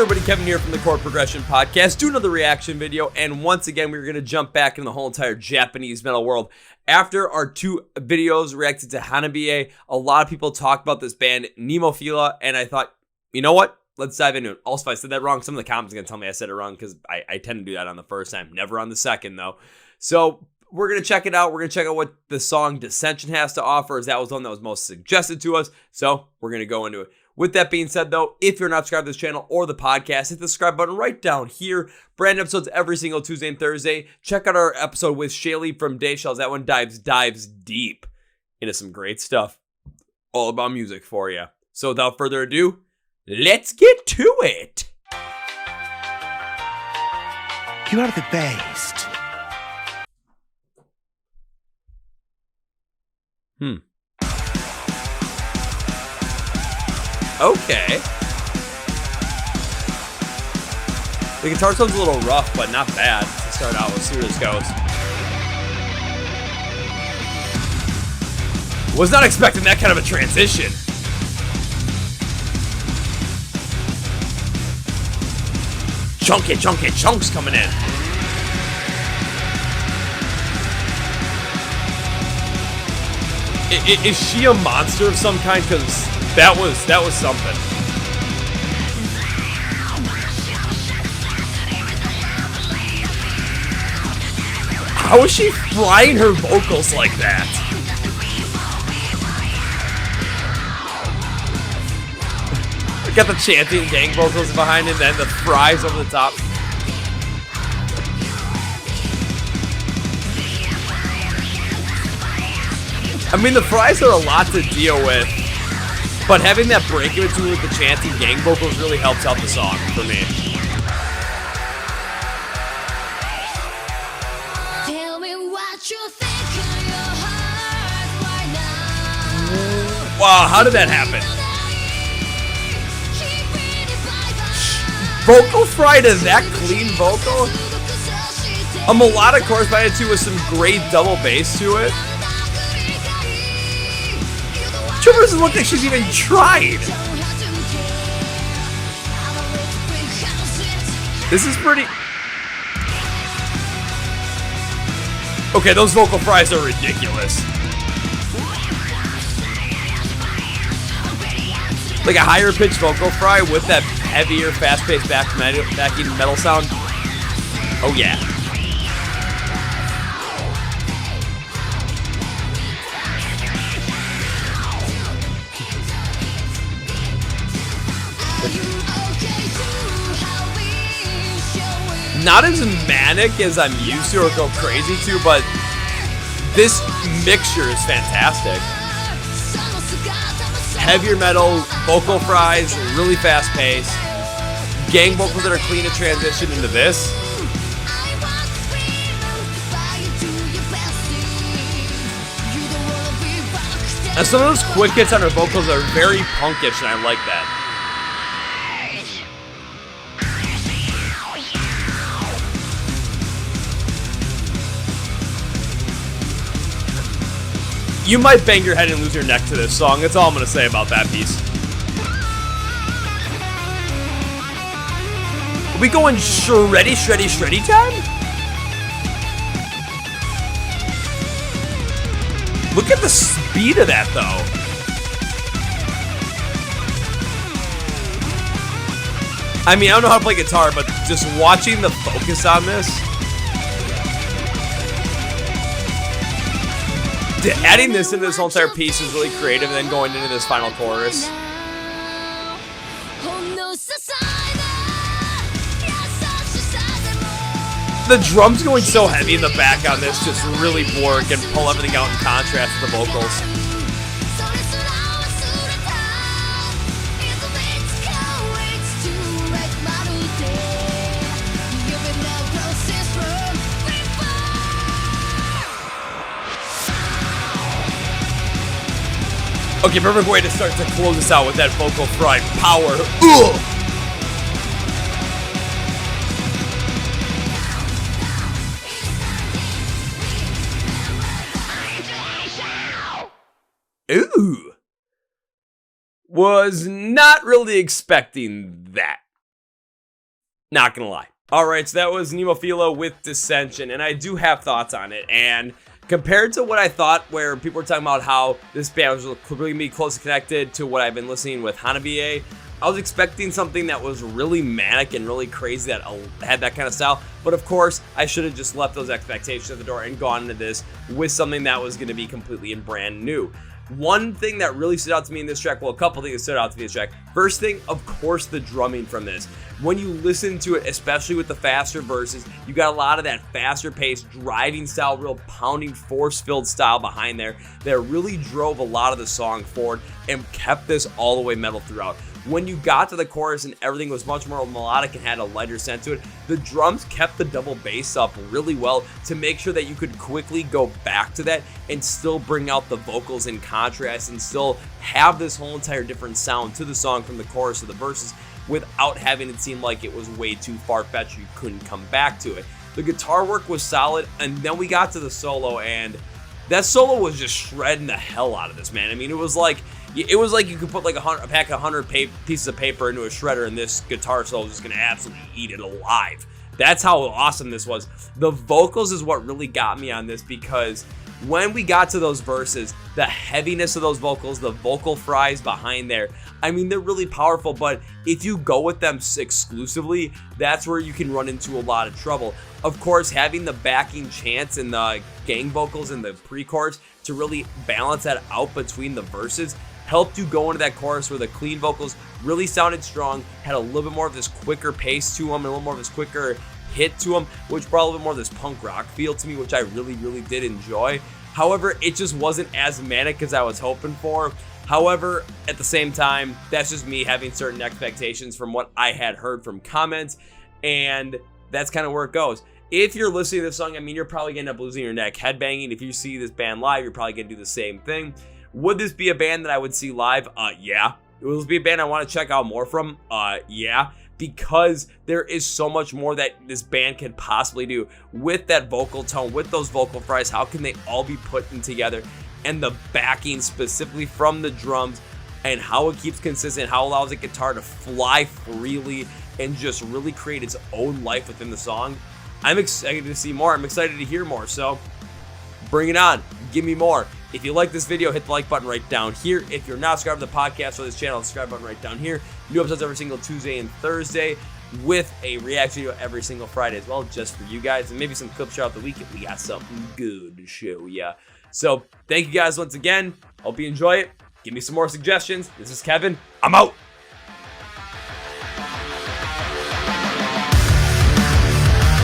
everybody, Kevin here from the Chord Progression Podcast. Do another reaction video, and once again, we're going to jump back into the whole entire Japanese metal world. After our two videos reacted to Hanabie, a lot of people talked about this band, Nemophila, and I thought, you know what? Let's dive into it. Also, if I said that wrong, some of the comments are going to tell me I said it wrong because I tend to do that on the first time, never on the second, though. So we're going to check it out. We're going to check out what the song Dissension has to offer, as that was the one that was most suggested to us. So we're going to go into it. With that being said, though, if you're not subscribed to this channel or the podcast, hit the subscribe button right down here. Brand new episodes every single Tuesday and Thursday. Check out our episode with Shaylee from Day Shells. That one dives deep into some great stuff all about music for you. So without further ado, let's get to it. You are the best. Okay. The guitar sounds a little rough, but not bad to start out. Let's see where this goes. Was not expecting that kind of a transition. Chunky chunks coming in. Is she a monster of some kind? Because that was something. How is she frying her vocals like that? Got the chanting gang vocals behind it, and then the fries over the top. I mean, the fries are a lot to deal with, but having that break in between with the chanting gang vocals really helps out the song for me. Tell me what you think in your heart right now. Wow, how did that happen? Vocal fry to that clean vocal? A melodic chorus by it too with some great double bass to it. Trevor doesn't look like she's even tried. This is pretty... Okay, those vocal fries are ridiculous. Like a higher pitched vocal fry with that heavier, fast-paced backing metal sound. Oh yeah. Not as manic as I'm used to or go crazy to, but this mixture is fantastic. Heavier metal, vocal fries, really fast pace, gang vocals that are clean to transition into this. And some of those quick hits on her vocals are very punkish, and I like that. You might bang your head and lose your neck to this song. That's all I'm going to say about that piece. Are we going shreddy time? Look at the speed of that, though. I mean, I don't know how to play guitar, but just watching the focus on this. Adding this into this whole entire piece is really creative, and then going into this final chorus. The drums going so heavy in the back on this just really work and pull everything out in contrast to the vocals. Okay, perfect way to start to close this out with that vocal fry power. Ooh. Was not really expecting that. Not gonna lie. All right, so that was Nemophila with Dissension, and I do have thoughts on it. And compared to what I thought, where people were talking about how this band was really gonna be closely connected to what I've been listening with Hanabie, I was expecting something that was really manic and really crazy that had that kind of style. But of course, I should have just left those expectations at the door and gone into this with something that was going to be completely and brand new. One thing that really stood out to me in this track, well, a couple things that stood out to me in this track. First thing, of course, the drumming from this. When you listen to it, especially with the faster verses, you got a lot of that faster paced driving style, real pounding, force-filled style behind there that really drove a lot of the song forward and kept this all the way metal throughout. When you got to the chorus and everything was much more melodic and had a lighter scent to it, the drums kept the double bass up really well to make sure that you could quickly go back to that and still bring out the vocals in contrast and still have this whole entire different sound to the song from the chorus to the verses without having it seem like it was way too far-fetched or you couldn't come back to it. The guitar work was solid, and then we got to the solo, and that solo was just shredding the hell out of this, man. I mean, it was like you could put like a pack of 100 pieces of paper into a shredder, and this guitar solo is just gonna absolutely eat it alive. That's how awesome this was. The vocals is what really got me on this, because when we got to those verses, the heaviness of those vocals, the vocal fries behind there, I mean, they're really powerful, but if you go with them exclusively, that's where you can run into a lot of trouble. Of course, having the backing chants and the gang vocals and the pre-chorus to really balance that out between the verses helped you go into that chorus where the clean vocals really sounded strong, had a little bit more of this quicker pace to them, and a little more of this quicker hit to them, which brought a little bit more of this punk rock feel to me, which I really did enjoy. However, it just wasn't as manic as I was hoping for. However, at the same time, that's just me having certain expectations from what I had heard from comments, and that's kind of where it goes. If you're listening to this song, I mean, you're probably going to end up losing your neck headbanging. If you see this band live, you're probably going to do the same thing. Would this be a band that I would see live? Yeah. Will this be a band I want to check out more from? Yeah. Because there is so much more that this band can possibly do with that vocal tone, with those vocal fries. How can they all be put in together? And the backing specifically from the drums, and how it keeps consistent, how it allows the guitar to fly freely and just really create its own life within the song. I'm excited to see more. I'm excited to hear more. So bring it on. Give me more. If you like this video, hit the like button right down here. If you're not subscribed to the podcast or this channel, subscribe button right down here. New episodes every single Tuesday and Thursday, with a reaction video every single Friday as well, just for you guys, and maybe some clips throughout the week if we got something good to show ya. So thank you guys once again. Hope you enjoy it. Give me some more suggestions. This is Kevin. I'm out.